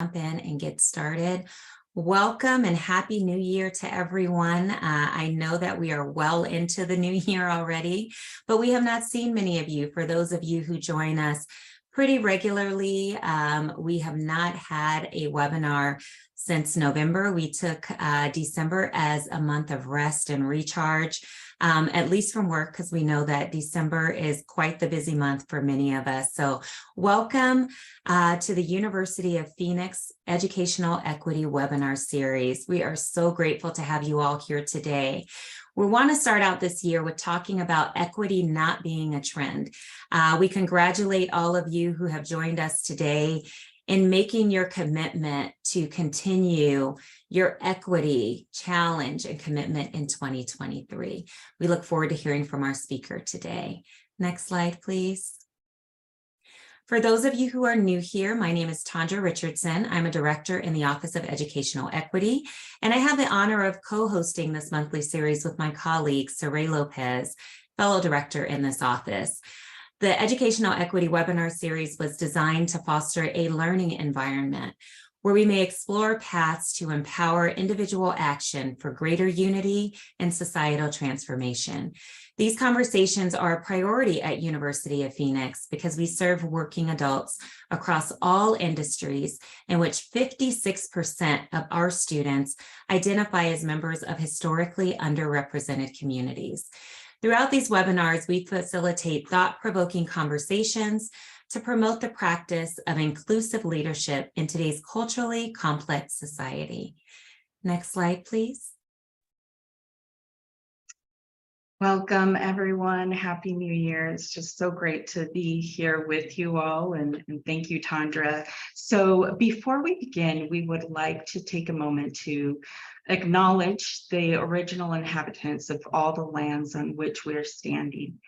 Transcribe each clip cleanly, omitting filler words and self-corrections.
jump in and get started. Welcome and Happy New Year to everyone. I know that we are well into the new year already, but we have not seen many of you. For those of you who join us pretty regularly, we have not had a webinar since November. We took December as a month of rest and recharge, at least from work, because we know that December is quite the busy month for many of us. So welcome to the University of Phoenix Educational Equity Webinar Series. We are so grateful to have you all here today. We want to start out this year with talking about equity not being a trend. We congratulate all of you who have joined us today in making your commitment to continue your equity challenge and commitment in 2023. We look forward to hearing from our speaker today. Next slide, please. For those of you who are new here, my name is Tondra Richardson. I'm a director in the Office of Educational Equity, and I have the honor of co-hosting this monthly series with my colleague, Saray Lopez, fellow director in this office. The Educational Equity Webinar Series was designed to foster a learning environment where we may explore paths to empower individual action for greater unity and societal transformation. These conversations are a priority at University of Phoenix because we serve working adults across all industries, in which 56% of our students identify as members of historically underrepresented communities. Throughout these webinars, we facilitate thought-provoking conversations to promote the practice of inclusive leadership in today's culturally complex society. Next slide, please. Welcome, everyone. Happy New Year. It's just so great to be here with you all, and thank you, Tondra. So before we begin, we would like to take a moment to acknowledge the original inhabitants of all the lands on which we are standing.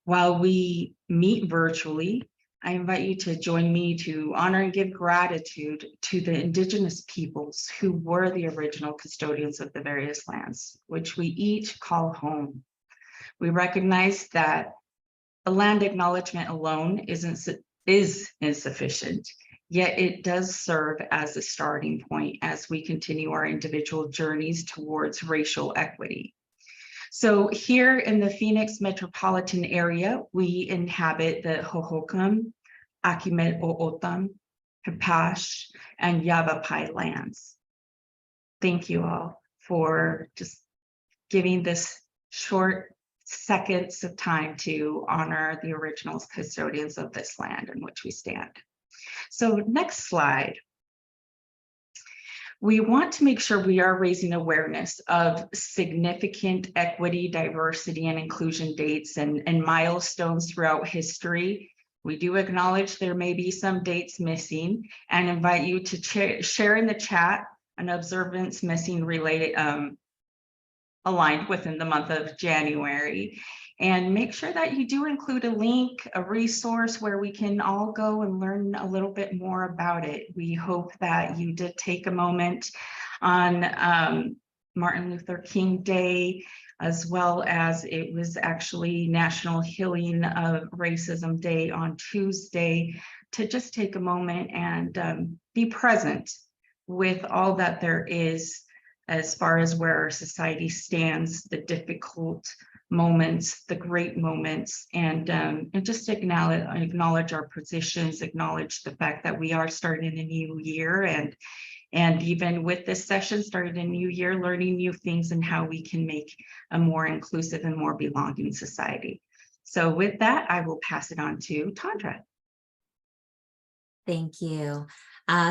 While we meet virtually, I invite you to join me to honor and give gratitude to the Indigenous peoples who were the original custodians of the various lands, which we each call home. We recognize that a land acknowledgement alone is insufficient, yet it does serve as a starting point as we continue our individual journeys towards racial equity. So here in the Phoenix metropolitan area, we inhabit the Hohokam, Akimet-O'odham, Hapash, and Yavapai lands. Thank you all for just giving this short seconds of time to honor the original custodians of this land in which we stand. So next slide. We want to make sure we are raising awareness of significant equity, diversity, and inclusion dates and milestones throughout history. We do acknowledge there may be some dates missing and invite you to share in the chat an observance missing related aligned within the month of January, and make sure that you do include a link, a resource where we can all go and learn a little bit more about it. We hope that you did take a moment on Martin Luther King Day, as well as it was actually National Healing of Racism Day on Tuesday, to just take a moment and be present with all that there is as far as where our society stands, the difficult moments, the great moments, and just acknowledge our positions, acknowledge the fact that we are starting a new year, and even with this session, starting a new year, learning new things and how we can make a more inclusive and more belonging society. So with that, I will pass it on to Tondra. Thank you.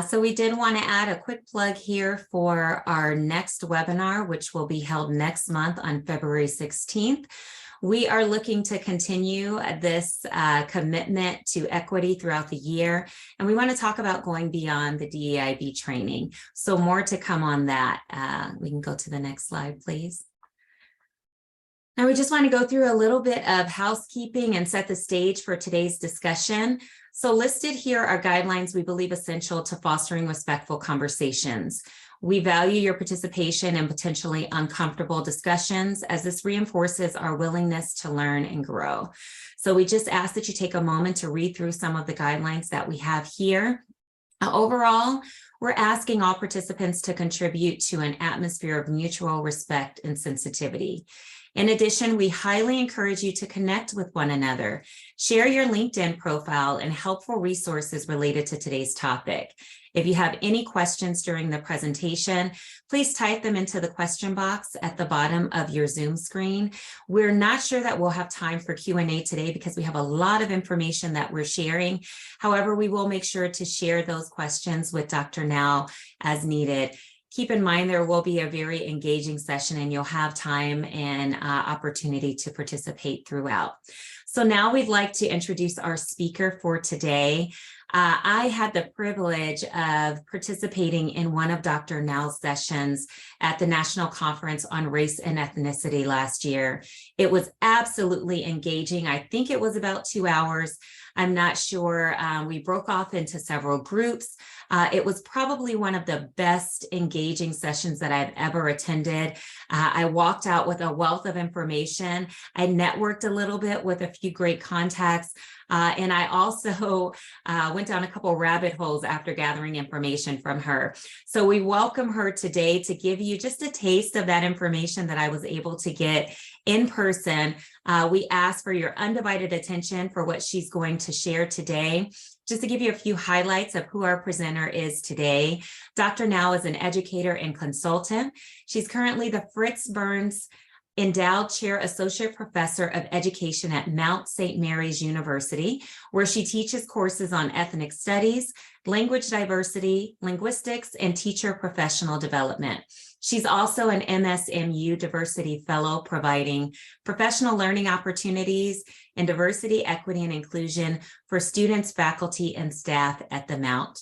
So we did want to add a quick plug here for our next webinar, which will be held next month on February 16th. We are looking to continue this commitment to equity throughout the year, and we want to talk about going beyond the DEIB training. So more to come on that. We can go to the next slide, please. Now we just want to go through a little bit of housekeeping and set the stage for today's discussion. So listed here are guidelines we believe essential to fostering respectful conversations. We value your participation in potentially uncomfortable discussions, as this reinforces our willingness to learn and grow. So we just ask that you take a moment to read through some of the guidelines that we have here. Overall, we're asking all participants to contribute to an atmosphere of mutual respect and sensitivity. In addition, we highly encourage you to connect with one another, share your LinkedIn profile and helpful resources related to today's topic. If you have any questions during the presentation, please type them into the question box at the bottom of your Zoom screen. We're not sure that we'll have time for Q&A today because we have a lot of information that we're sharing. However, we will make sure to share those questions with Dr. Nao as needed. Keep in mind, there will be a very engaging session and you'll have time and opportunity to participate throughout. So now we'd like to introduce our speaker for today. I had the privilege of participating in one of Dr. Nao's sessions at the National Conference on Race and Ethnicity last year. It was absolutely engaging. I think it was about 2 hours. I'm not sure. We broke off into several groups. It was probably one of the best engaging sessions that I've ever attended. I walked out with a wealth of information. I networked a little bit with a few great contacts. And I also went down a couple rabbit holes after gathering information from her. So we welcome her today to give you just a taste of that information that I was able to get in person. We ask for your undivided attention for what she's going to share today. Just to give you a few highlights of who our presenter is today, Dr. Nao is an educator and consultant. She's currently the Fritz Burns Endowed Chair Associate Professor of Education at Mount St. Mary's University, where she teaches courses on ethnic studies, language diversity, linguistics, and teacher professional development. She's also an MSMU Diversity Fellow, providing professional learning opportunities and diversity, equity, and inclusion for students, faculty, and staff at the Mount.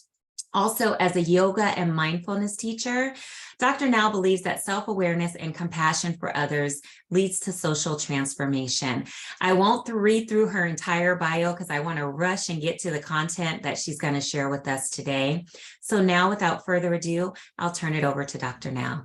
Also, as a yoga and mindfulness teacher, Dr. Nao believes that self-awareness and compassion for others leads to social transformation. I won't read through her entire bio because I want to rush and get to the content that she's going to share with us today. So now, without further ado, I'll turn it over to Dr. Nao.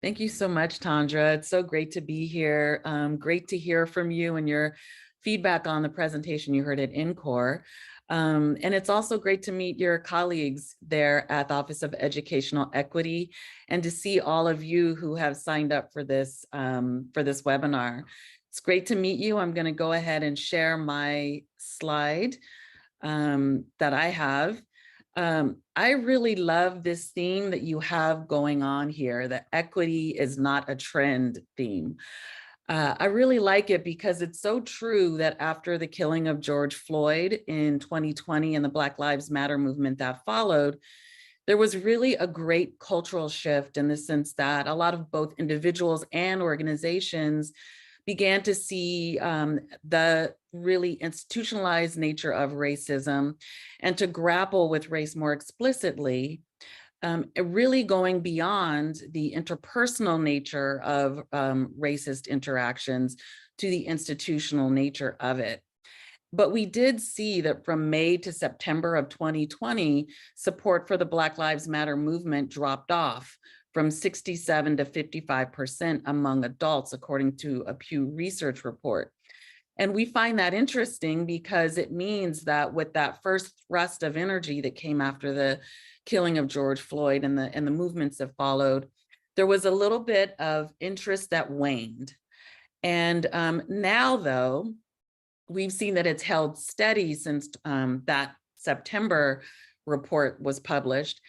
Thank you so much, Tandra. It's so great to be here. Great to hear from you and your feedback on the presentation you heard at INCORE. And it's also great to meet your colleagues there at the Office of Educational Equity and to see all of you who have signed up for this webinar. It's great to meet you. I'm going to go ahead and share my slide that I have. I really love this theme that you have going on here, that equity is not a trend theme. I really like it because it's so true that after the killing of George Floyd in 2020 and the Black Lives Matter movement that followed, there was really a great cultural shift in the sense that a lot of both individuals and organizations began to see the really institutionalized nature of racism and to grapple with race more explicitly, really going beyond the interpersonal nature of racist interactions to the institutional nature of it. But we did see that from May to September of 2020, support for the Black Lives Matter movement dropped off from 67 to 55% among adults, according to a Pew Research report. And we find that interesting because it means that with that first thrust of energy that came after the killing of George Floyd and the movements that followed, there was a little bit of interest that waned. And now, though, we've seen that it's held steady since that September report was published.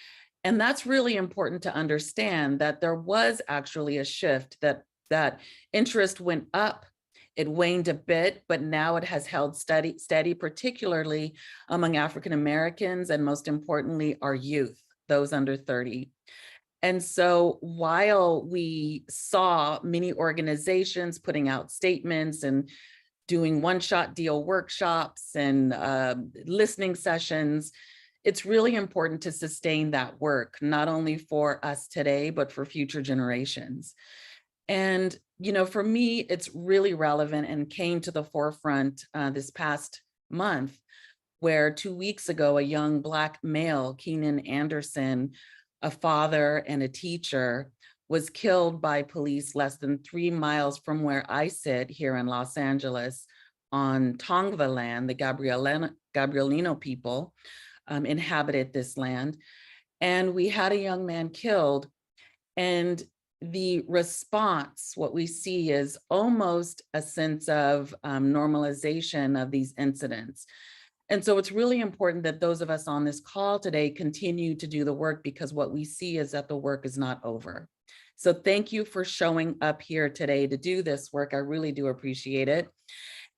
And that's really important to understand, that there was actually a shift, that interest went up. It waned a bit, but now it has held steady, particularly among African Americans, and most importantly, our youth, those under 30. And so while we saw many organizations putting out statements and doing one-shot deal workshops and listening sessions, it's really important to sustain that work, not only for us today, but for future generations. And, you know, for me, it's really relevant and came to the forefront this past month, where 2 weeks ago, a young Black male, Keenan Anderson, a father and a teacher, was killed by police less than 3 miles from where I sit here in Los Angeles on Tongva land, the Gabrielino people. inhabited this land. And we had a young man killed. And the response, what we see is almost a sense of normalization of these incidents. And so it's really important that those of us on this call today continue to do the work, because what we see is that the work is not over. So thank you for showing up here today to do this work. I really do appreciate it.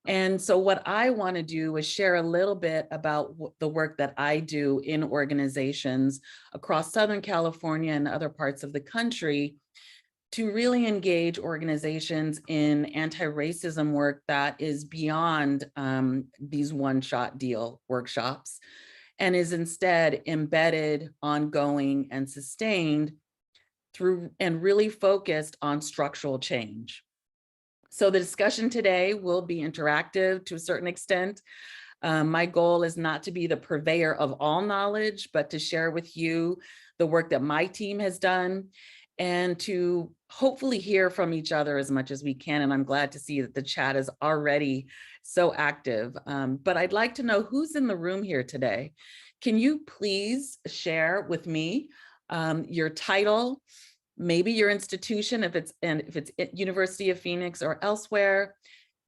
And so what I want to do is share a little bit about the work that I do in organizations across Southern California and other parts of the country to really engage organizations in anti-racism work that is beyond these one-shot deal workshops, and is instead embedded, ongoing, and sustained through, and really focused on structural change. So the discussion today will be interactive to a certain extent. My goal is not to be the purveyor of all knowledge, but to share with you the work that my team has done, and to hopefully hear from each other as much as we can. And I'm glad to see that the chat is already so active. But I'd like to know who's in the room here today. Can you please share with me your title, maybe your institution, if it's University of Phoenix or elsewhere,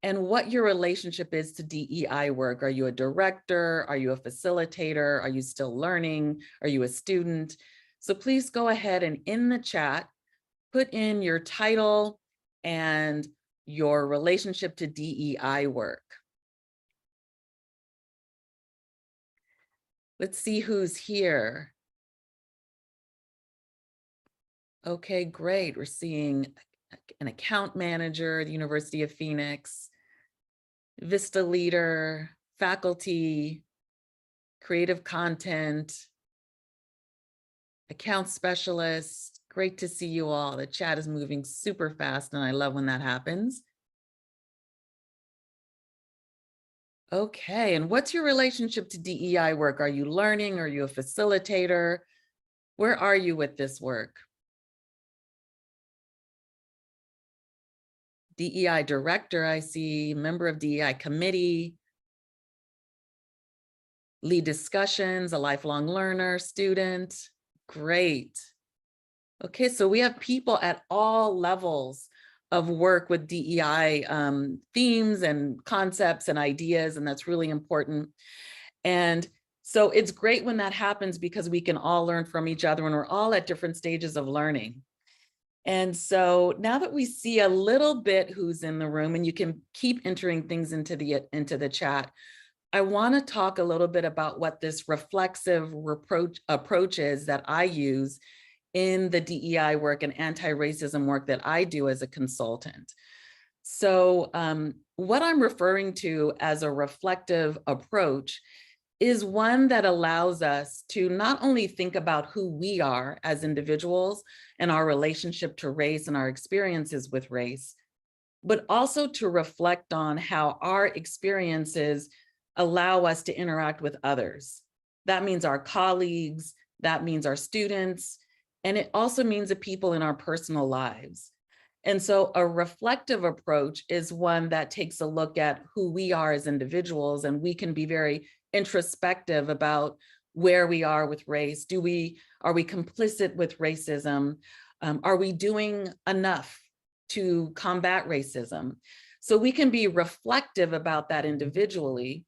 and what your relationship is to DEI work? Are you a director? Are you a facilitator? Are you still learning? Are you a student? So please go ahead and in the chat, put in your title and your relationship to DEI work. Let's see who's here. Okay, great. We're seeing an account manager at the University of Phoenix, Vista leader, faculty, creative content, account specialist. Great to see you all. The chat is moving super fast, and I love when that happens. Okay, and what's your relationship to DEI work? Are you learning? Are you a facilitator? Where are you with this work? DEI director, I see, member of DEI committee, lead discussions, a lifelong learner, student. Great. Okay, so we have people at all levels of work with DEI themes and concepts and ideas, and that's really important. And so it's great when that happens, because we can all learn from each other, and we're all at different stages of learning. And so now that we see a little bit who's in the room, and you can keep entering things into the chat, I want to talk a little bit about what this reflexive approach is that I use in the DEI work and anti-racism work that I do as a consultant. So what I'm referring to as a reflective approach is one that allows us to not only think about who we are as individuals and our relationship to race and our experiences with race, but also to reflect on how our experiences allow us to interact with others. That means our colleagues, that means our students, and it also means the people in our personal lives. And so a reflective approach is one that takes a look at who we are as individuals, and we can be very introspective about where we are with race. Are we complicit with racism? Are we doing enough to combat racism? So we can be reflective about that individually,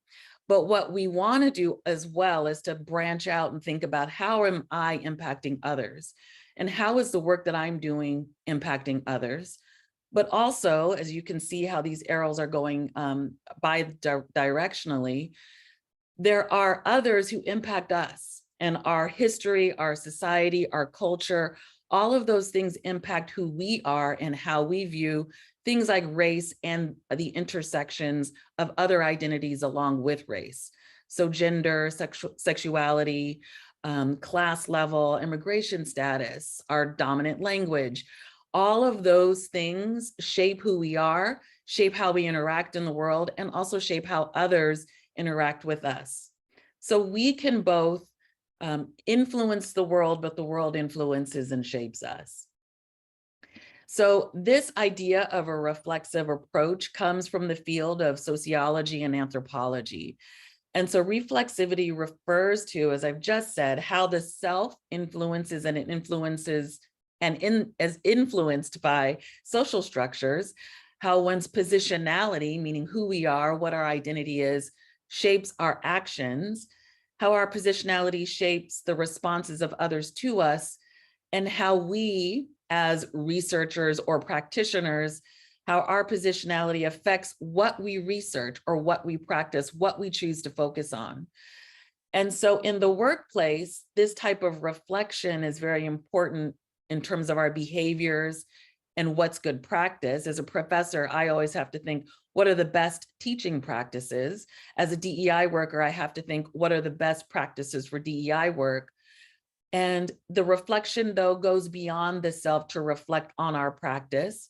but what we want to do as well is to branch out and think about, how am I impacting others? And how is the work that I'm doing impacting others? But also, as you can see how these arrows are going bi-directionally, there are others who impact us, and our history, our society, our culture, all of those things impact who we are and how we view things like race and the intersections of other identities along with race. So gender, sexuality, class level, immigration status, our dominant language, all of those things shape who we are, shape how we interact in the world, and also shape how others interact with us. So we can both influence the world, but the world influences and shapes us. So this idea of a reflexive approach comes from the field of sociology and anthropology. And so reflexivity refers to, as I've just said, how the self influences and it influences and is influenced by social structures, how one's positionality, meaning who we are, what our identity is, shapes our actions, how our positionality shapes the responses of others to us, and how we, as researchers or practitioners, how our positionality affects what we research or what we practice, what we choose to focus on. And so in the workplace, this type of reflection is very important in terms of our behaviors and what's good practice. As a professor, I always have to think, what are the best teaching practices? As a DEI worker, I have to think, what are the best practices for DEI work? And the reflection, though, goes beyond the self to reflect on our practice.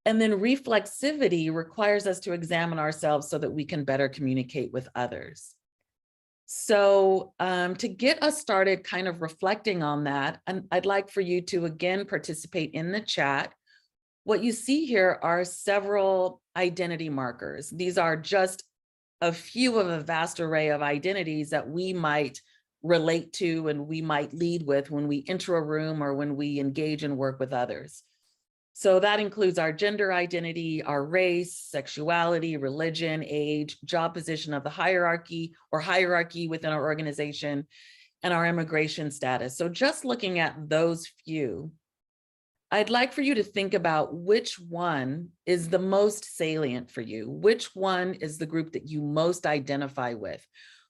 And then reflexivity requires us to examine ourselves so that we can better communicate with others. So to get us started kind of reflecting on that, and I'd like for you to again participate in the chat. What you see here are several identity markers. These are just a few of a vast array of identities that we might relate to and we might lead with when we enter a room or when we engage and work with others. So that includes our gender identity, our race, sexuality, religion, age, job position of the hierarchy or hierarchy within our organization, and our immigration status. So just looking at those few, I'd like for you to think about which one is the most salient for you. Which one is the group that you most identify with?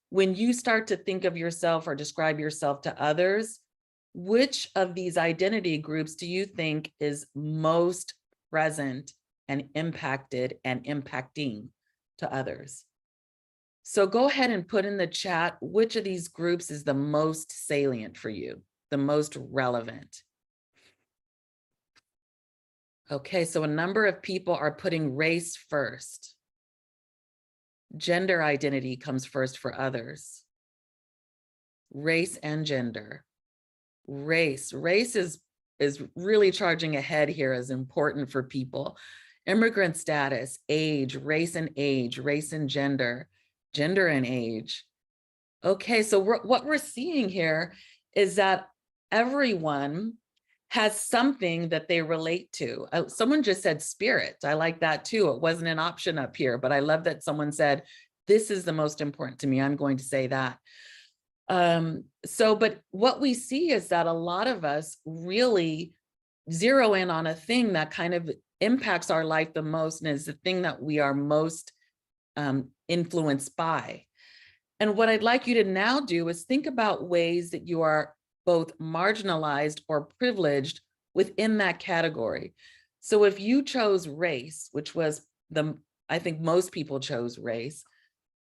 When you start to think of yourself or describe yourself to others, which of these identity groups do you think is most present and impacted and impacting to others? So go ahead and put in the chat, which of these groups is the most salient for you, the most relevant? Okay, so a number of people are putting race first. Gender identity comes first for others. Race and gender. Race is really charging ahead here as important for people. Immigrant status, age, race and gender, gender and age. Okay, so what we're seeing here is that everyone has something that they relate to. Someone just said spirit. I like that too. It wasn't an option up here, but I love that someone said, this is the most important to me. I'm going to say that. But what we see is that a lot of us really zero in on a thing that kind of impacts our life the most and is the thing that we are most influenced by. And what I'd like you to now do is think about ways that you are both marginalized or privileged within that category. So if you chose race, which was I think most people chose race.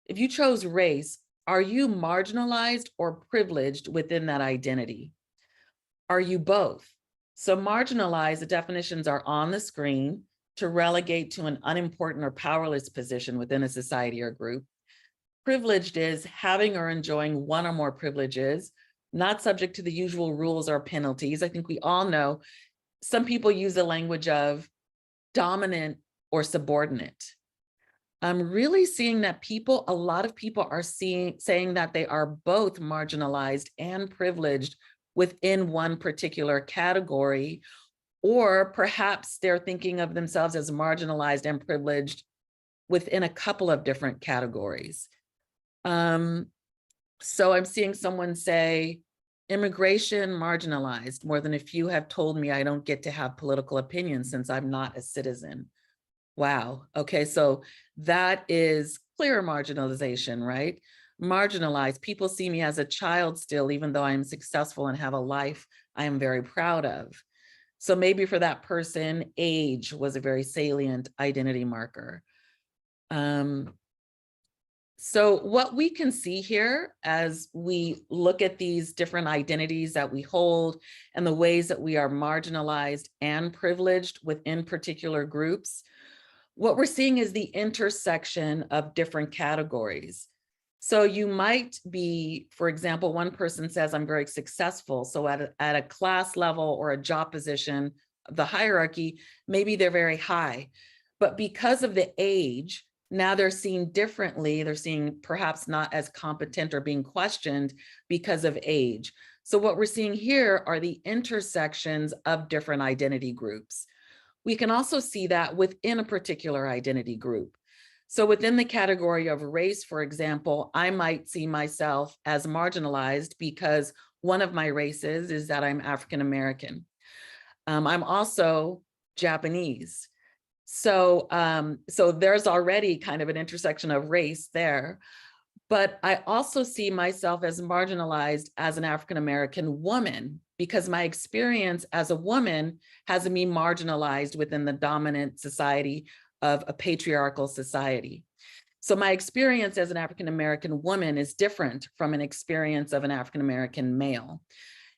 If you chose race, are you marginalized or privileged within that identity? Are you both? So marginalized, the definitions are on the screen, to relegate to an unimportant or powerless position within a society or group. Privileged is having or enjoying one or more privileges, not subject to the usual rules or penalties. I think we all know some people use the language of dominant or subordinate. I'm really seeing that a lot of people are saying that they are both marginalized and privileged within one particular category, or perhaps they're thinking of themselves as marginalized and privileged within a couple of different categories. So I'm seeing someone say, immigration marginalized. More than a few have told me I don't get to have political opinions since I'm not a citizen. Wow. Okay, so that is clear marginalization, right? Marginalized. People see me as a child still, even though I'm successful and have a life I am very proud of. So maybe for that person, age was a very salient identity marker. So what we can see here as we look at these different identities that we hold and the ways that we are marginalized and privileged within particular groups, what we're seeing is the intersection of different categories. So you might be, for example, one person says, I'm very successful. So at a class level or a job position, the hierarchy, maybe they're very high. But because of the age, now they're seen differently. They're seen perhaps not as competent or being questioned because of age. So what we're seeing here are the intersections of different identity groups. We can also see that within a particular identity group. So within the category of race, for example, I might see myself as marginalized because one of my races is that I'm African American. I'm also Japanese. So there's already kind of an intersection of race there. But I also see myself as marginalized as an African American woman, because my experience as a woman has me marginalized within the dominant society of a patriarchal society. So my experience as an African American woman is different from an experience of an African American male.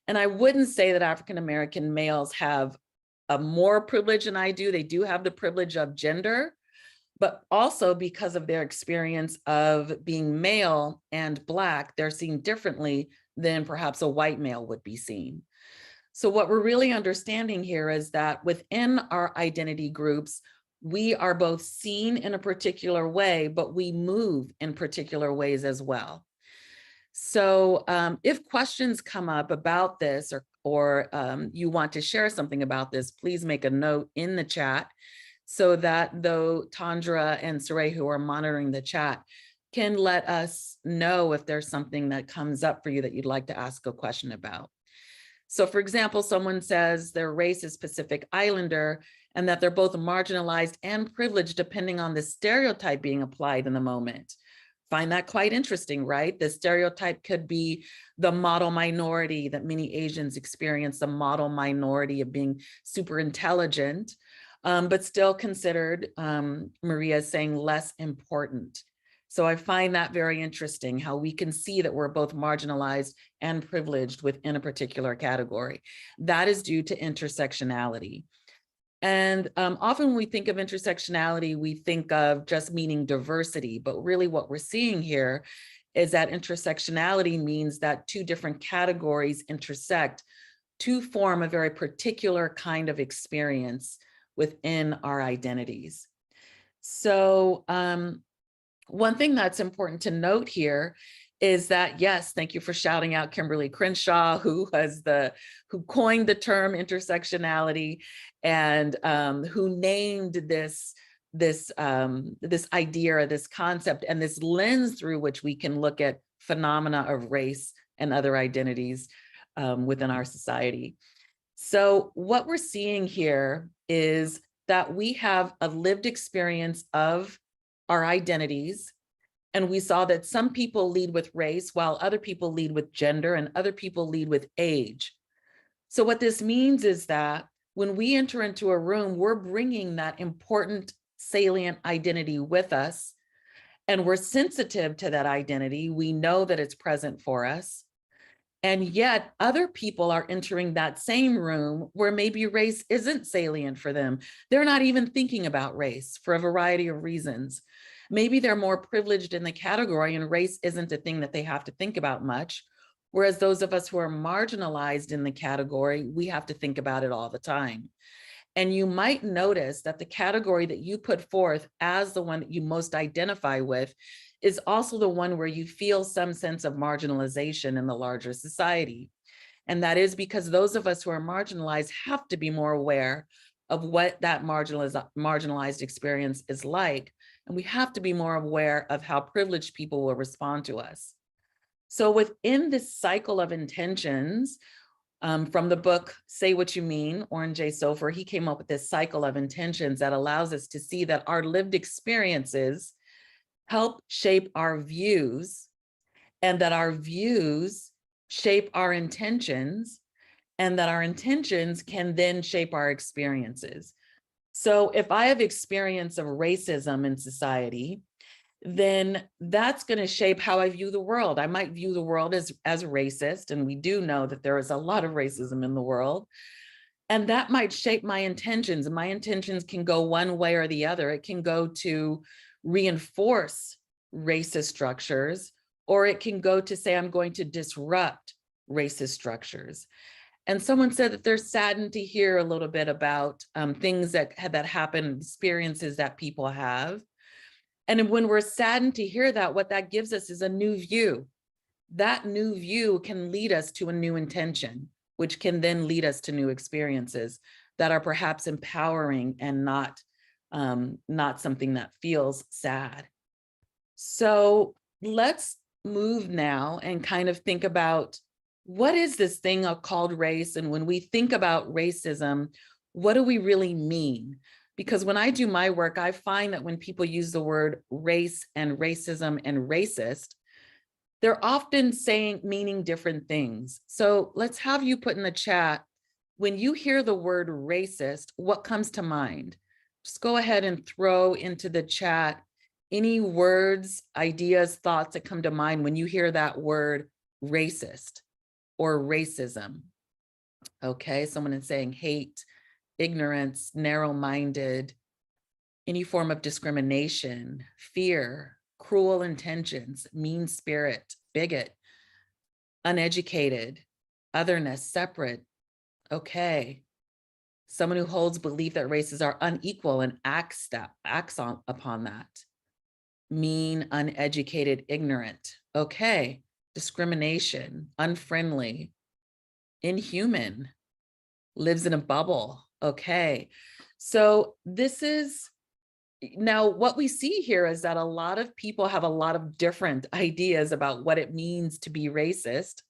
And I wouldn't say that African American males have a more privilege than I do. They do have the privilege of gender, but also because of their experience of being male and Black, they're seen differently than perhaps a white male would be seen. So what we're really understanding here is that within our identity groups, we are both seen in a particular way, but we move in particular ways as well. So if questions come up about this, or you want to share something about this, please make a note in the chat so that though Tandra and Saray, who are monitoring the chat, can let us know if there's something that comes up for you that you'd like to ask a question about. So for example, someone says their race is Pacific Islander and that they're both marginalized and privileged depending on the stereotype being applied in the moment. Find that quite interesting, right? The stereotype could be the model minority that many Asians experience, the model minority of being super intelligent, but still considered, Maria is saying, less important. So I find that very interesting, how we can see that we're both marginalized and privileged within a particular category. That is due to intersectionality. And often when we think of intersectionality, we think of just meaning diversity, but really what we're seeing here is that intersectionality means that two different categories intersect to form a very particular kind of experience within our identities. So one thing that's important to note here is that, yes, thank you for shouting out Kimberly Crenshaw, who coined the term intersectionality and who named this idea, this concept, and this lens through which we can look at phenomena of race and other identities within our society. So what we're seeing here is that we have a lived experience of our identities. And we saw that some people lead with race, while other people lead with gender, and other people lead with age. So what this means is that when we enter into a room, we're bringing that important salient identity with us, and we're sensitive to that identity. We know that it's present for us. And yet other people are entering that same room where maybe race isn't salient for them. They're not even thinking about race for a variety of reasons. Maybe they're more privileged in the category and race isn't a thing that they have to think about much. Whereas those of us who are marginalized in the category, we have to think about it all the time. And you might notice that the category that you put forth as the one that you most identify with is also the one where you feel some sense of marginalization in the larger society. And that is because those of us who are marginalized have to be more aware of what that marginalized experience is like. And we have to be more aware of how privileged people will respond to us. So within this cycle of intentions, from the book, Say What You Mean, Oren J. Sofer, he came up with this cycle of intentions that allows us to see that our lived experiences help shape our views, and that our views shape our intentions, and that our intentions can then shape our experiences. So if I have experience of racism in society, then that's going to shape how I view the world. I might view the world as racist, and we do know that there is a lot of racism in the world. And that might shape my intentions. And my intentions can go one way or the other. It can go to reinforce racist structures, or it can go to say, I'm going to disrupt racist structures. And someone said that they're saddened to hear a little bit about things that happen, experiences that people have. And when we're saddened to hear that, what that gives us is a new view. That new view can lead us to a new intention, which can then lead us to new experiences that are perhaps empowering and not something that feels sad. So let's move now and kind of think about, what is this thing called race? And when we think about racism, what do we really mean? Because when I do my work, I find that when people use the word race and racism and racist, they're often meaning different things. So let's have you put in the chat, when you hear the word racist, what comes to mind? Just go ahead and throw into the chat any words, ideas, thoughts that come to mind when you hear that word racist or racism. Okay, someone is saying hate, ignorance, narrow-minded, any form of discrimination, fear, cruel intentions, mean spirit, bigot, uneducated, otherness, separate. Okay. Someone who holds belief that races are unequal and acts upon that. Mean, uneducated, ignorant. Okay. Discrimination, unfriendly, inhuman, lives in a bubble. Okay. So this is, now what we see here is that a lot of people have a lot of different ideas about what it means to be racist.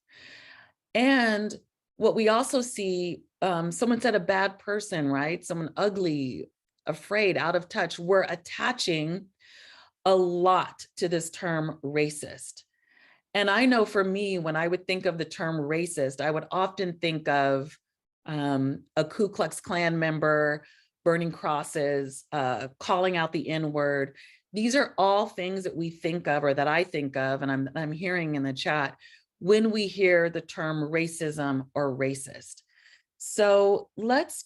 And what we also see, someone said a bad person, right? Someone ugly, afraid, out of touch. We're attaching a lot to this term racist. And I know for me, when I would think of the term racist, I would often think of a Ku Klux Klan member, burning crosses, calling out the N-word. These are all things that we think of, or that I think of, and I'm hearing in the chat, when we hear the term racism or racist. So let's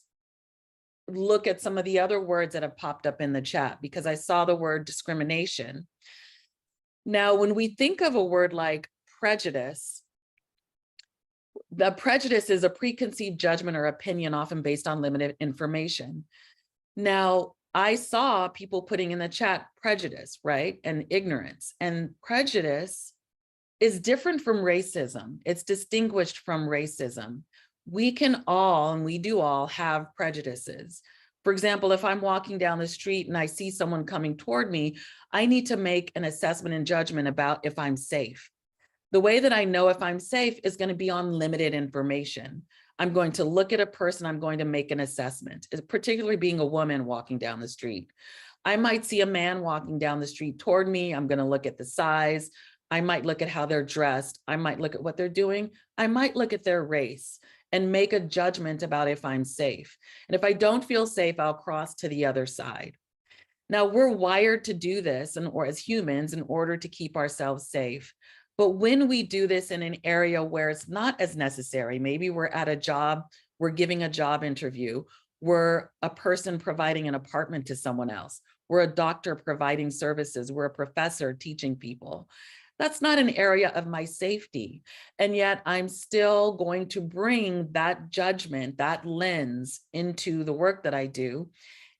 look at some of the other words that have popped up in the chat, because I saw the word discrimination. Now, when we think of a word like prejudice, the prejudice is a preconceived judgment or opinion, often based on limited information. Now, I saw people putting in the chat prejudice, right? And ignorance. And prejudice is different from racism. It's distinguished from racism. We can all, and we do all, have prejudices. For example, if I'm walking down the street and I see someone coming toward me, I need to make an assessment and judgment about if I'm safe. The way that I know if I'm safe is going to be on limited information. I'm going to look at a person, I'm going to make an assessment, particularly being a woman walking down the street. I might see a man walking down the street toward me. I'm going to look at the size. I might look at how they're dressed. I might look at what they're doing. I might look at their race and make a judgment about if I'm safe. And if I don't feel safe, I'll cross to the other side. Now, we're wired to do this, or as humans, in order to keep ourselves safe. But when we do this in an area where it's not as necessary, maybe we're at a job, we're giving a job interview, we're a person providing an apartment to someone else, we're a doctor providing services, we're a professor teaching people. That's not an area of my safety. And yet I'm still going to bring that judgment, that lens into the work that I do.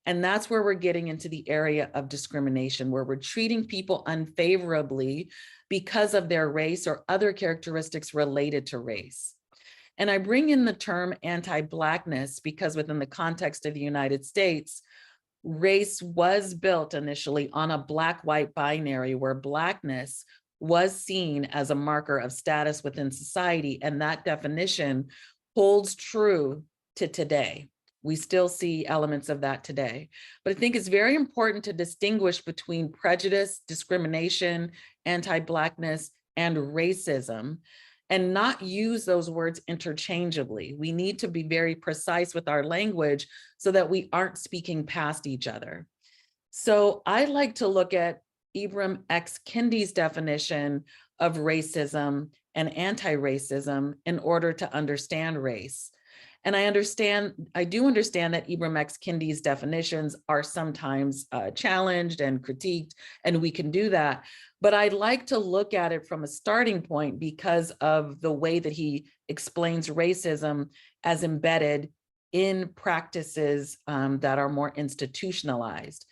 And that's where we're getting into the area of discrimination, where we're treating people unfavorably because of their race or other characteristics related to race. And I bring in the term anti-Blackness because within the context of the United States, race was built initially on a Black-white binary where Blackness was seen as a marker of status within society. And that definition holds true to today. We still see elements of that today. But I think it's very important to distinguish between prejudice, discrimination, anti-Blackness, and racism, and not use those words interchangeably. We need to be very precise with our language so that we aren't speaking past each other. So I like to look at Ibram X. Kendi's definition of racism and anti-racism in order to understand race. And I do understand that Ibram X. Kendi's definitions are sometimes challenged and critiqued, and we can do that. But I'd like to look at it from a starting point because of the way that he explains racism as embedded in practices that are more institutionalized.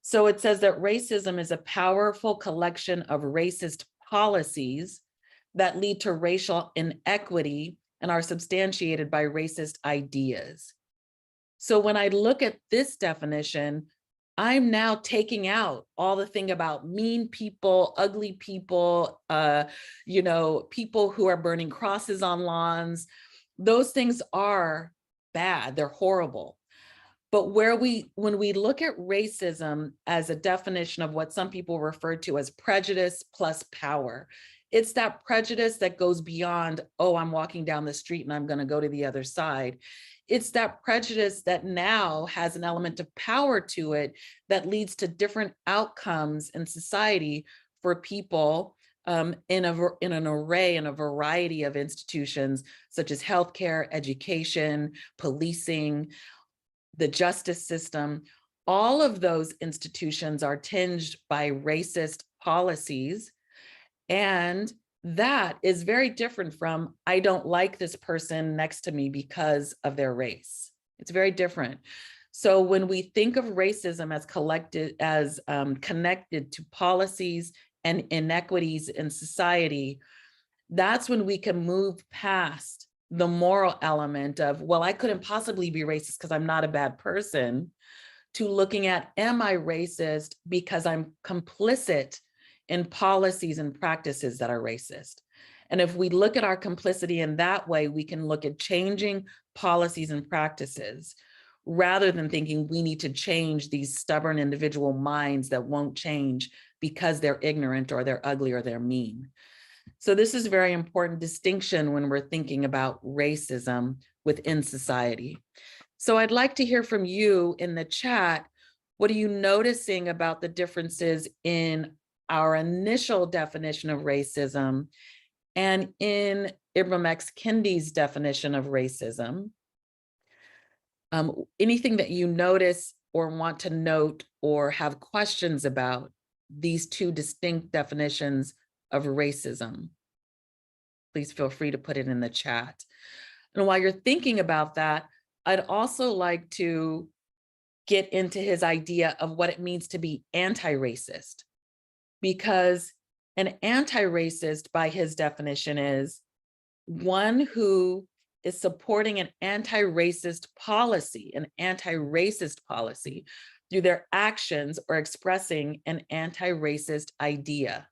So it says that racism is a powerful collection of racist policies that lead to racial inequity and are substantiated by racist ideas. So when I look at this definition, I'm now taking out all the thing about mean people, ugly people, people who are burning crosses on lawns. Those things are bad, they're horrible. But when we look at racism as a definition of what some people refer to as prejudice plus power, it's that prejudice that goes beyond, oh, I'm walking down the street and I'm going to go to the other side. It's that prejudice that now has an element of power to it that leads to different outcomes in society for people in an array and a variety of institutions, such as healthcare, education, policing, the justice system. All of those institutions are tinged by racist policies. And that is very different from, I don't like this person next to me because of their race. It's very different. So when we think of racism as connected to policies and inequities in society, that's when we can move past the moral element of, well, I couldn't possibly be racist because I'm not a bad person, to looking at, am I racist because I'm complicit in policies and practices that are racist? And if we look at our complicity in that way, we can look at changing policies and practices rather than thinking we need to change these stubborn individual minds that won't change because they're ignorant or they're ugly or they're mean. So this is a very important distinction when we're thinking about racism within society. So I'd like to hear from you in the chat. What are you noticing about the differences in our initial definition of racism and in Ibram X. Kendi's definition of racism? Anything that you notice or want to note or have questions about these two distinct definitions of racism, please feel free to put it in the chat. And while you're thinking about that, I'd also like to get into his idea of what it means to be anti-racist, because an anti-racist, by his definition, is one who is supporting an anti-racist policy through their actions or expressing an anti-racist idea.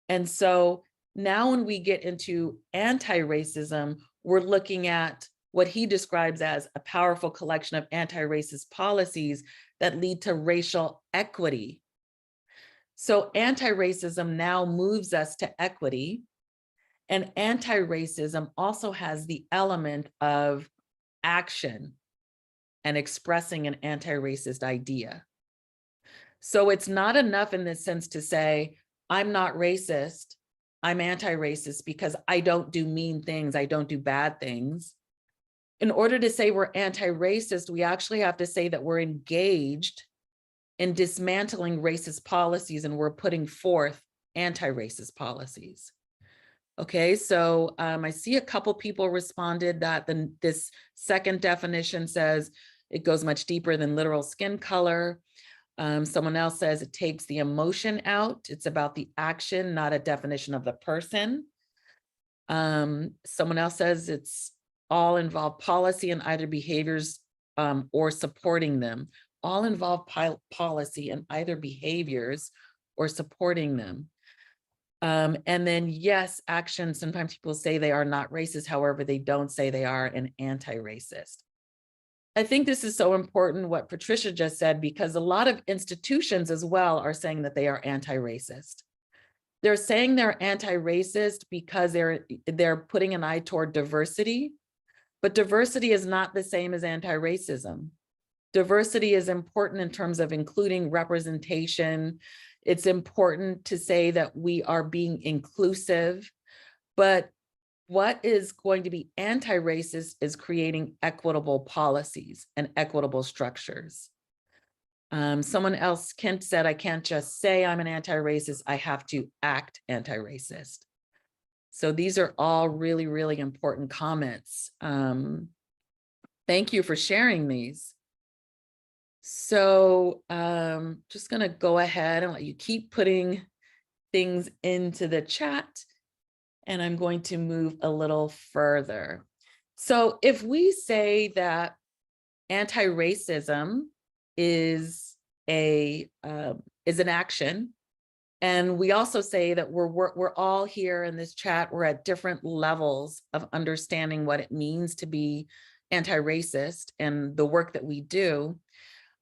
And so now when we get into anti-racism, we're looking at what he describes as a powerful collection of anti-racist policies that lead to racial equity. So anti-racism now moves us to equity, and anti-racism also has the element of action and expressing an anti-racist idea. So it's not enough in this sense to say, I'm not racist, I'm anti-racist because I don't do mean things, I don't do bad things. In order to say we're anti-racist, we actually have to say that we're engaged in dismantling racist policies and we're putting forth anti-racist policies. Okay, so I see a couple people responded that this second definition says it goes much deeper than literal skin color. Someone else says it takes the emotion out. It's about the action, not a definition of the person. Someone else says it's all involve policy and either behaviors or supporting them. All involve policy and either behaviors or supporting them. And then yes, action, sometimes people say they are not racist, however, they don't say they are an anti-racist. I think this is so important what Patricia just said, because a lot of institutions as well are saying that they are anti-racist. They're saying they're anti-racist because they're putting an eye toward diversity, but diversity is not the same as anti-racism. Diversity is important in terms of including representation. It's important to say that we are being inclusive, but what is going to be anti-racist is creating equitable policies and equitable structures. Someone else, Kent said, I can't just say I'm an anti-racist, I have to act anti-racist. So these are all really, really important comments. Thank you for sharing these. So just going to go ahead and let you keep putting things into the chat, and I'm going to move a little further. So if we say that anti-racism is an action, and we also say that we're all here in this chat, we're at different levels of understanding what it means to be anti-racist and the work that we do,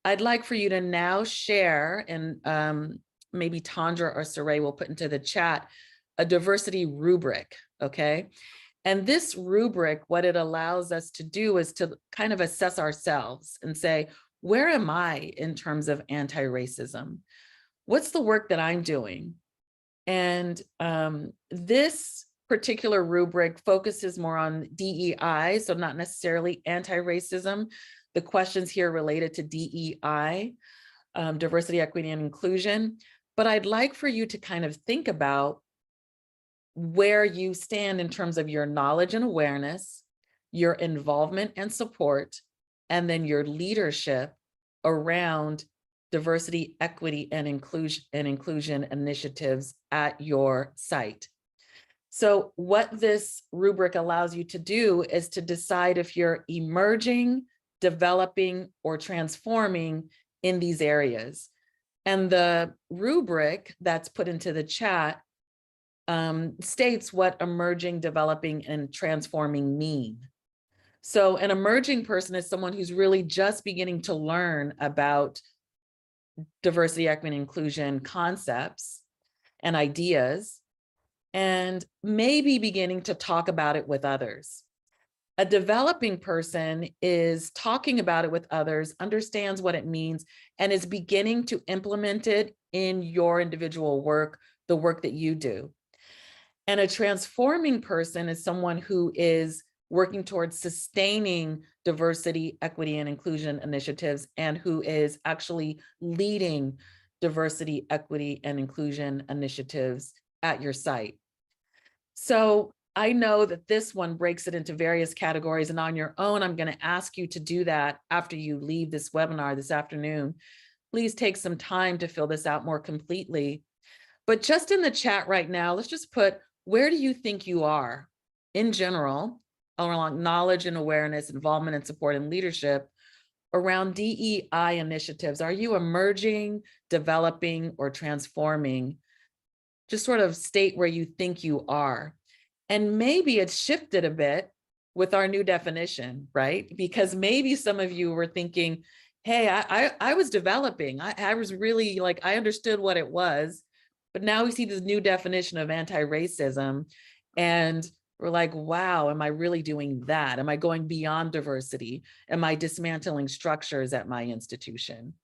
I'd like for you to now share, and maybe Tandra or Saray will put into the chat, a diversity rubric, okay? And this rubric, what it allows us to do is to kind of assess ourselves and say, where am I in terms of anti-racism? What's the work that I'm doing? And this particular rubric focuses more on DEI, so not necessarily anti-racism. The questions here related to DEI, diversity, equity, and inclusion. But I'd like for you to kind of think about where you stand in terms of your knowledge and awareness, your involvement and support, and then your leadership around diversity, equity, and inclusion initiatives at your site. So what this rubric allows you to do is to decide if you're emerging, developing, or transforming in these areas. And the rubric that's put into the chat states what emerging, developing, and transforming mean. So an emerging person is someone who's really just beginning to learn about diversity, equity, and inclusion concepts and ideas, and maybe beginning to talk about it with others. A developing person is talking about it with others, understands what it means, and is beginning to implement it in your individual work, the work that you do. And a transforming person is someone who is working towards sustaining diversity, equity, and inclusion initiatives, and who is actually leading diversity, equity, and inclusion initiatives at your site. So I know that this one breaks it into various categories, and on your own, I'm going to ask you to do that after you leave this webinar this afternoon. Please take some time to fill this out more completely. But just in the chat right now, let's just put, where do you think you are in general along knowledge and awareness, involvement and support and leadership around DEI initiatives? Are you emerging, developing, or transforming? Just sort of state where you think you are. And maybe it's shifted a bit with our new definition, right? Because maybe some of you were thinking, hey, I was developing. I was really like, I understood what it was, but now we see this new definition of anti-racism, and we're like, wow, am I really doing that? Am I going beyond diversity? Am I dismantling structures at my institution?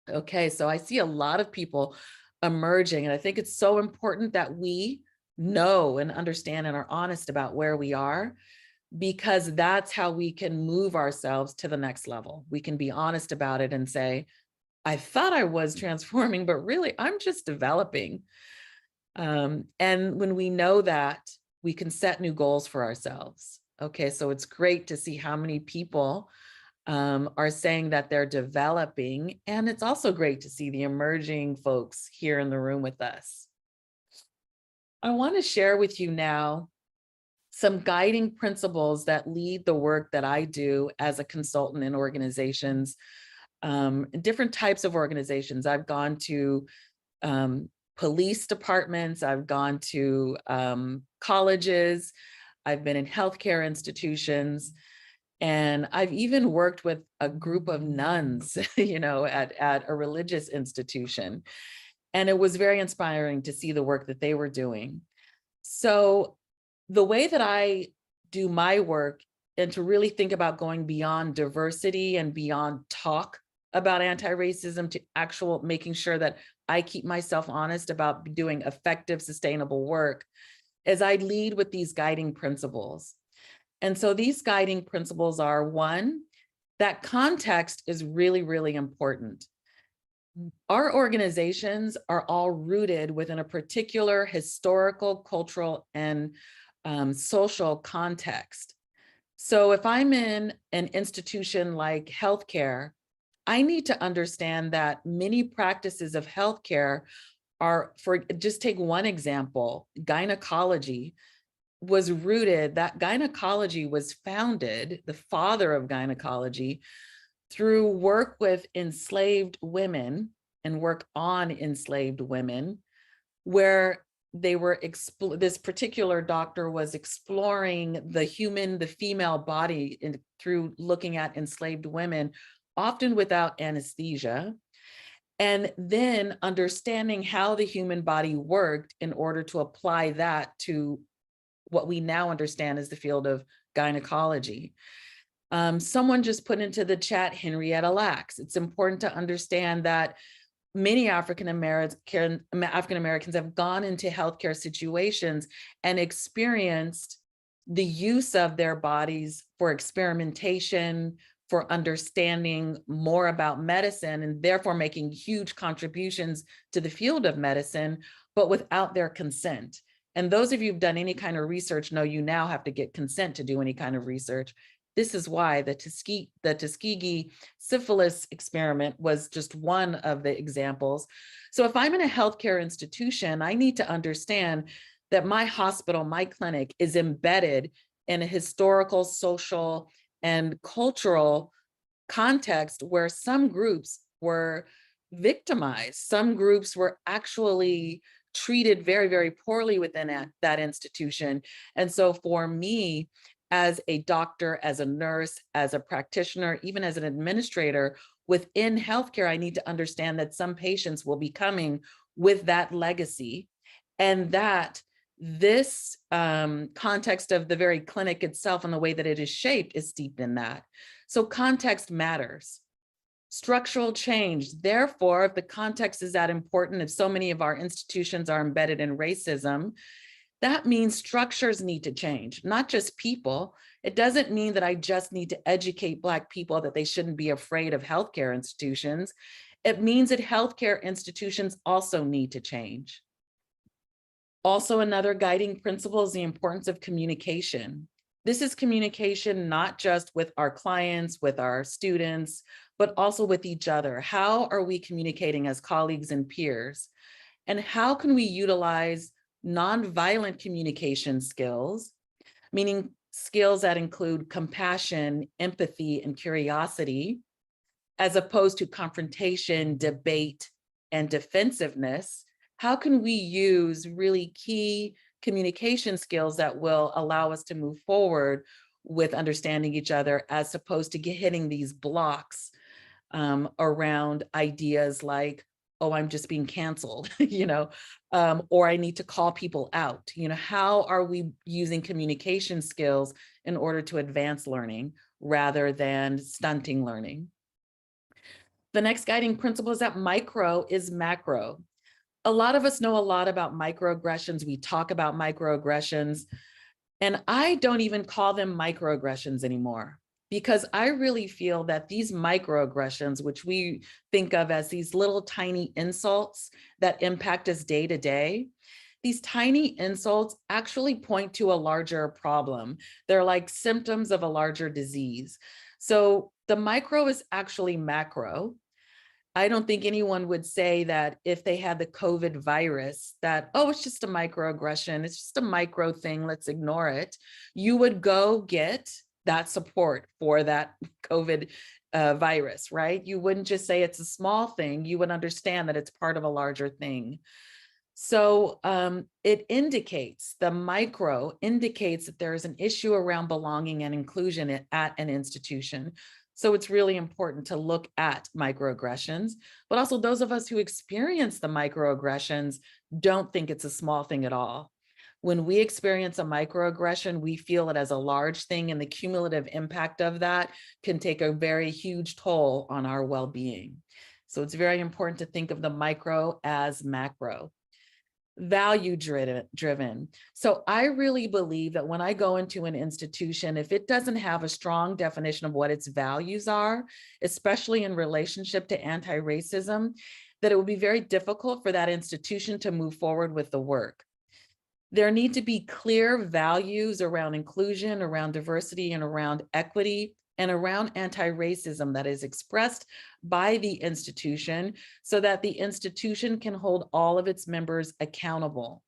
Okay, so I see a lot of people emerging, and I think it's so important that we know and understand and are honest about where we are, because that's how we can move ourselves to the next level. We can be honest about it and say, I thought I was transforming, but really I'm just developing. And when we know that, we can set new goals for ourselves. Okay, so it's great to see how many people are saying that they're developing. And it's also great to see the emerging folks here in the room with us. I want to share with you now some guiding principles that lead the work that I do as a consultant in organizations, different types of organizations. I've gone to police departments, I've gone to colleges, I've been in healthcare institutions, and I've even worked with a group of nuns, you know, at a religious institution. And it was very inspiring to see the work that they were doing. So the way that I do my work, and to really think about going beyond diversity and beyond talk about anti-racism to actual making sure that I keep myself honest about doing effective, sustainable work, is I lead with these guiding principles. And so these guiding principles are, one, that context is really, really important. Our organizations are all rooted within a particular historical, cultural, and social context. So if I'm in an institution like healthcare, I need to understand that many practices of healthcare are, for just take one example, gynecology was rooted, that gynecology was founded, the father of gynecology, through work with enslaved women and work on enslaved women, where they were, this particular doctor was exploring the female body through looking at enslaved women, often without anesthesia, and then understanding how the human body worked in order to apply that to what we now understand as the field of gynecology. Someone just put into the chat, Henrietta Lacks. It's important to understand that many African Americans have gone into healthcare situations and experienced the use of their bodies for experimentation, for understanding more about medicine, and therefore making huge contributions to the field of medicine, but without their consent. And those of you who've done any kind of research know you now have to get consent to do any kind of research. This is why the Tuskegee syphilis experiment was just one of the examples. So if I'm in a healthcare institution, I need to understand that my hospital, my clinic is embedded in a historical, social, and cultural context where some groups were victimized. Some groups were actually treated very, very poorly within that institution. And so for me, as a doctor, as a nurse, as a practitioner, even as an administrator within healthcare, I need to understand that some patients will be coming with that legacy, and that this context of the very clinic itself and the way that it is shaped is steeped in that. So context matters. Structural change. Therefore, if the context is that important, if so many of our institutions are embedded in racism, that means structures need to change, not just people. It doesn't mean that I just need to educate Black people that they shouldn't be afraid of healthcare institutions. It means that healthcare institutions also need to change. Also, another guiding principle is the importance of communication. This is communication not just with our clients, with our students, but also with each other. How are we communicating as colleagues and peers? And how can we utilize nonviolent communication skills, meaning skills that include compassion, empathy, and curiosity, as opposed to confrontation, debate, and defensiveness? How can we use really key communication skills that will allow us to move forward with understanding each other, as opposed to hitting these blocks around ideas like, oh, I'm just being canceled, or I need to call people out. How are we using communication skills in order to advance learning rather than stunting learning? The next guiding principle is that micro is macro. A lot of us know a lot about microaggressions. We talk about microaggressions, and I don't even call them microaggressions anymore, because I really feel that these microaggressions, which we think of as these little tiny insults that impact us day to day, these tiny insults actually point to a larger problem. They're like symptoms of a larger disease. So the micro is actually macro. I don't think anyone would say that if they had the COVID virus that, oh, it's just a microaggression, it's just a micro thing, let's ignore it. You would go get that support for that COVID virus, right? You wouldn't just say it's a small thing, you would understand that it's part of a larger thing. So it indicates, the micro indicates that there is an issue around belonging and inclusion at an institution. So it's really important to look at microaggressions, but also those of us who experience the microaggressions don't think it's a small thing at all. When we experience a microaggression, we feel it as a large thing, and the cumulative impact of that can take a very huge toll on our well-being. So it's very important to think of the micro as macro. Value driven. So I really believe that when I go into an institution, if it doesn't have a strong definition of what its values are, especially in relationship to anti-racism, that it would be very difficult for that institution to move forward with the work. There need to be clear values around inclusion, around diversity, and around equity and around anti-racism that is expressed by the institution so that the institution can hold all of its members accountable.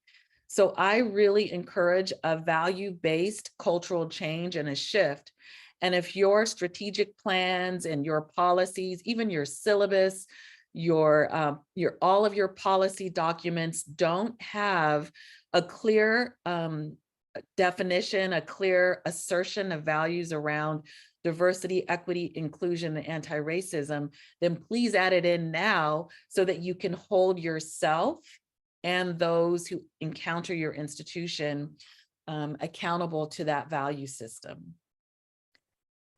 So I really encourage a value-based cultural change and a shift. And if your strategic plans and your policies, even your syllabus, your all of your policy documents don't have a clear definition, a clear assertion of values around diversity, equity, inclusion, and anti-racism, then please add it in now so that you can hold yourself and those who encounter your institution accountable to that value system.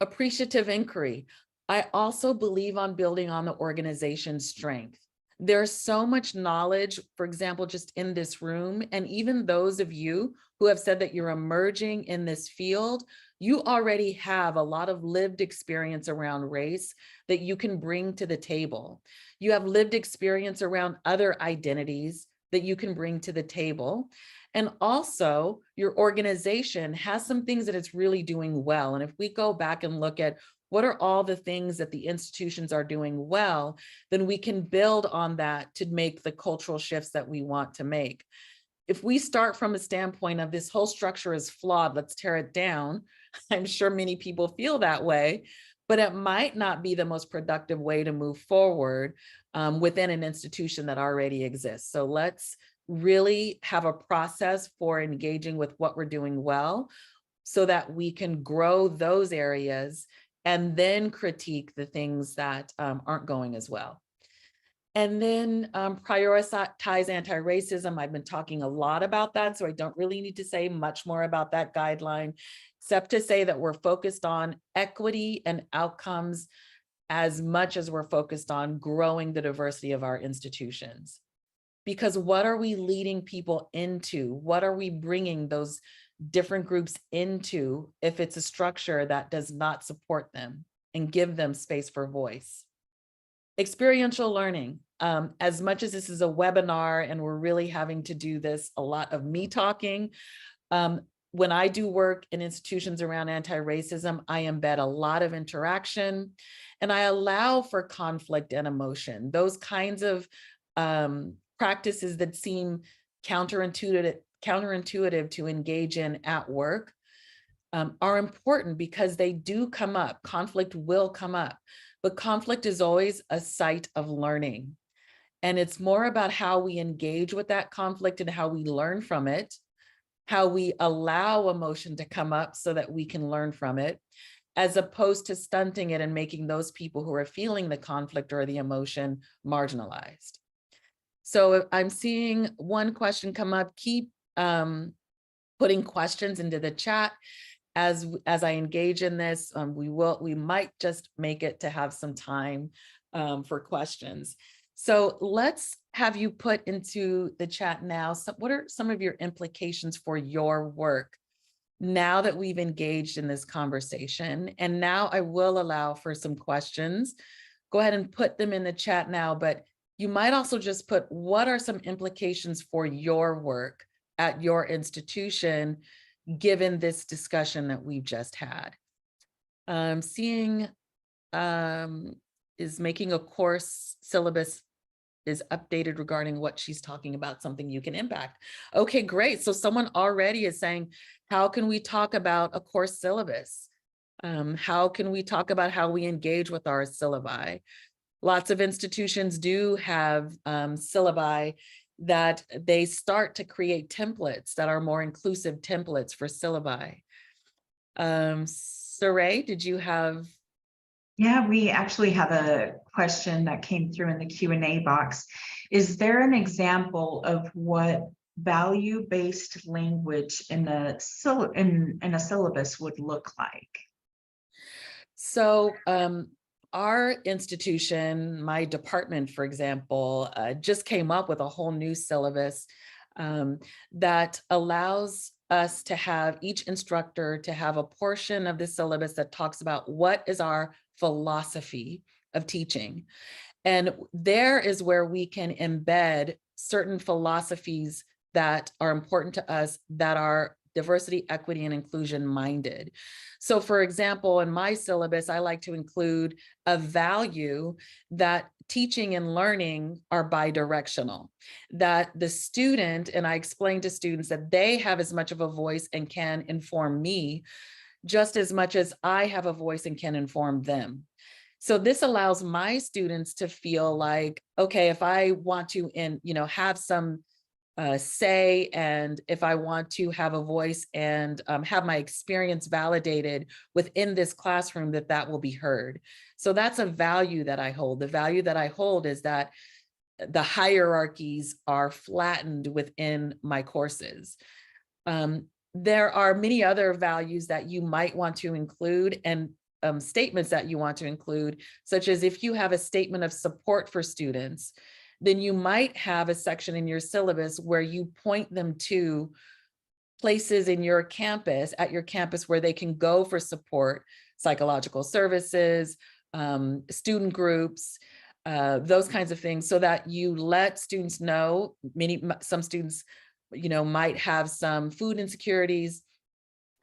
Appreciative inquiry. I also believe on building on the organization's strength. There's so much knowledge, for example, just in this room, and even those of you who have said that you're emerging in this field, you already have a lot of lived experience around race that you can bring to the table. You have lived experience around other identities that you can bring to the table. And also your organization has some things that it's really doing well. And if we go back and look at what are all the things that the institutions are doing well, then we can build on that to make the cultural shifts that we want to make. If we start from a standpoint of this whole structure is flawed, let's tear it down, I'm sure many people feel that way, but it might not be the most productive way to move forward within an institution that already exists. So let's really have a process for engaging with what we're doing well so that we can grow those areas and then critique the things that aren't going as well. And then prioritize anti-racism. I've been talking a lot about that, so I don't really need to say much more about that guideline, except to say that we're focused on equity and outcomes as much as we're focused on growing the diversity of our institutions. Because what are we leading people into? What are we bringing those different groups into if it's a structure that does not support them and give them space for voice? Experiential learning. As much as this is a webinar and we're really having to do this, a lot of me talking, when I do work in institutions around anti-racism, I embed a lot of interaction and I allow for conflict and emotion. Those kinds of practices that seem counterintuitive to engage in at work are important because they do come up. Conflict will come up, but conflict is always a site of learning. And it's more about how we engage with that conflict and how we learn from it, how we allow emotion to come up so that we can learn from it, as opposed to stunting it and making those people who are feeling the conflict or the emotion marginalized. So if I'm seeing one question come up, keep putting questions into the chat as I engage in this. We might just make it to have some time for questions. So let's have you put into the chat now. So what are some of your implications for your work now that we've engaged in this conversation? And now I will allow for some questions. Go ahead and put them in the chat now, but you might also just put, what are some implications for your work at your institution, given this discussion that we've just had? Seeing is making a course syllabus is updated regarding what she's talking about, something you can impact. Okay, great. So someone already is saying, how can we talk about a course syllabus? How can we talk about how we engage with our syllabi? Lots of institutions do have syllabi that they start to create templates that are more inclusive templates for syllabi. Saray, did you have? Yeah, we actually have a question that came through in the Q&A box. Is there an example of what value-based language in a syllabus would look like? So our institution, my department, for example, just came up with a whole new syllabus that allows us to have each instructor to have a portion of the syllabus that talks about what is our philosophy of teaching. And there is where we can embed certain philosophies that are important to us that are diversity, equity, and inclusion minded. So for example, in my syllabus, I like to include a value that teaching and learning are bidirectional, that the student, and I explain to students that they have as much of a voice and can inform me just as much as I have a voice and can inform them. So this allows my students to feel like, okay, if I want to, have some say, and if I want to have a voice and have my experience validated within this classroom, that will be heard. So that's a value that I hold. The value that I hold is that the hierarchies are flattened within my courses. There are many other values that you might want to include, and statements that you want to include, such as if you have a statement of support for students, then you might have a section in your syllabus where you point them to places in your campus, at your campus, where they can go for support, psychological services, student groups, those kinds of things, so that you let students know. Some students, might have some food insecurities.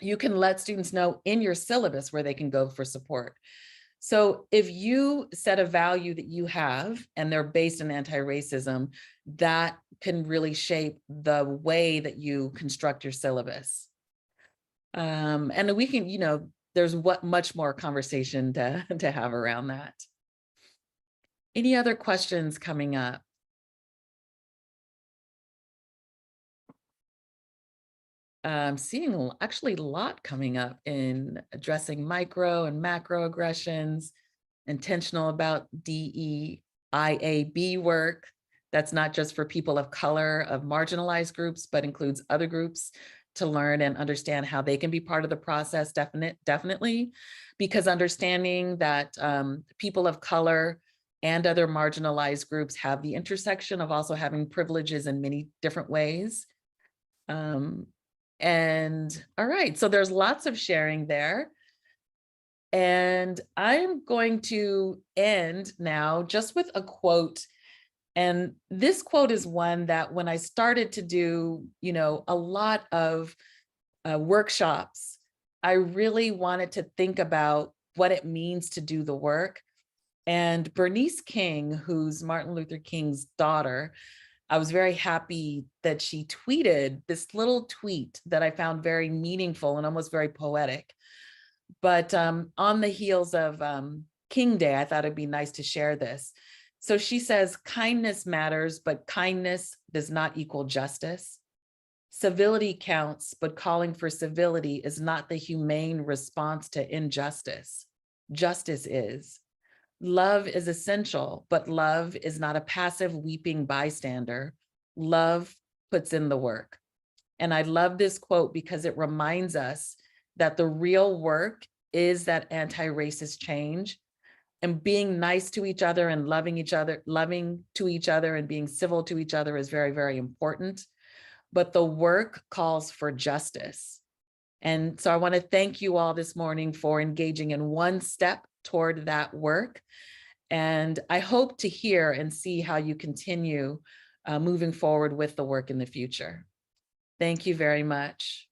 You can let students know in your syllabus where they can go for support. So if you set a value that you have and they're based in anti-racism, that can really shape the way that you construct your syllabus. And we can, there's much more conversation to have around that. Any other questions coming up? I'm seeing actually a lot coming up in addressing micro and macro aggressions, intentional about DEIAB work. That's not just for people of color, of marginalized groups, but includes other groups to learn and understand how they can be part of the process, definitely, because understanding that people of color and other marginalized groups have the intersection of also having privileges in many different ways. And all right, so there's lots of sharing there. And I'm going to end now just with a quote. And this quote is one that when I started to do, a lot of workshops, I really wanted to think about what it means to do the work. And Bernice King, who's Martin Luther King's daughter, I was very happy that she tweeted this little tweet that I found very meaningful and almost very poetic. But on the heels of King Day, I thought it'd be nice to share this. So she says, kindness matters, but kindness does not equal justice. Civility counts, but calling for civility is not the humane response to injustice. Justice is. Love is essential, but love is not a passive weeping bystander. Love puts in the work. And I love this quote because it reminds us that the real work is that anti-racist change, and being nice to each other and loving to each other and being civil to each other is very, very important. But the work calls for justice. And so I want to thank you all this morning for engaging in one step toward that work. And I hope to hear and see how you continue moving forward with the work in the future. Thank you very much.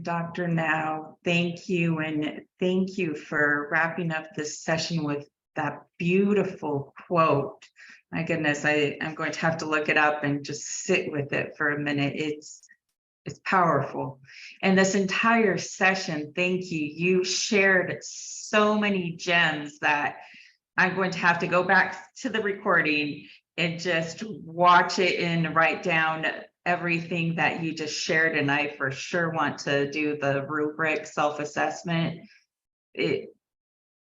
Dr. Nao, thank you. And thank you for wrapping up this session with that beautiful quote. My goodness, I'm going to have to look it up and just sit with it for a minute. It's powerful. And this entire session, thank you. You shared so many gems that I'm going to have to go back to the recording and just watch it and write down everything that you just shared. And I for sure want to do the rubric self-assessment.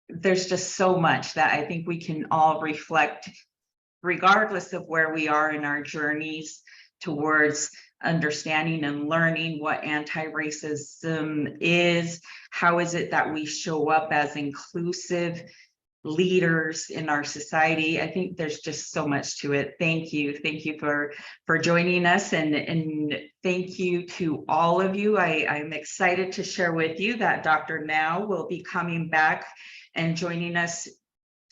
There's just so much that I think we can all reflect, regardless of where we are in our journeys towards understanding and learning what anti-racism is. How is it that we show up as inclusive leaders in our society? I think there's just so much to it. Thank you for joining us, and thank you to all of you. I'm excited to share with you that Dr. Nao will be coming back and joining us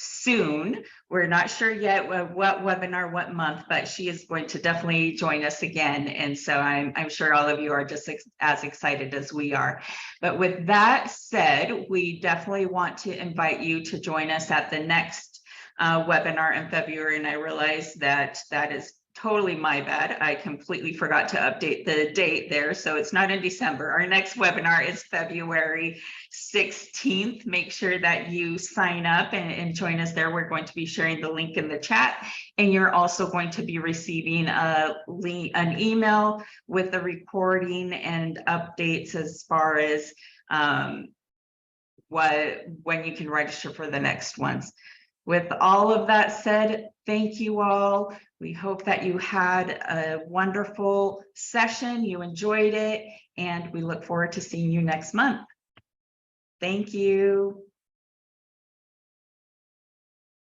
soon. We're not sure yet what webinar, what month, but she is going to definitely join us again. And so I'm sure all of you are just as excited as we are. But with that said, we definitely want to invite you to join us at the next webinar in February. And I realize that is totally my bad. I completely forgot to update the date there. So it's not in December. Our next webinar is February 16th. Make sure that you sign up and join us there. We're going to be sharing the link in the chat. And you're also going to be receiving an email with the recording and updates as far as when you can register for the next ones. With all of that said, thank you all. We hope that you had a wonderful session, you enjoyed it, and we look forward to seeing you next month. Thank you.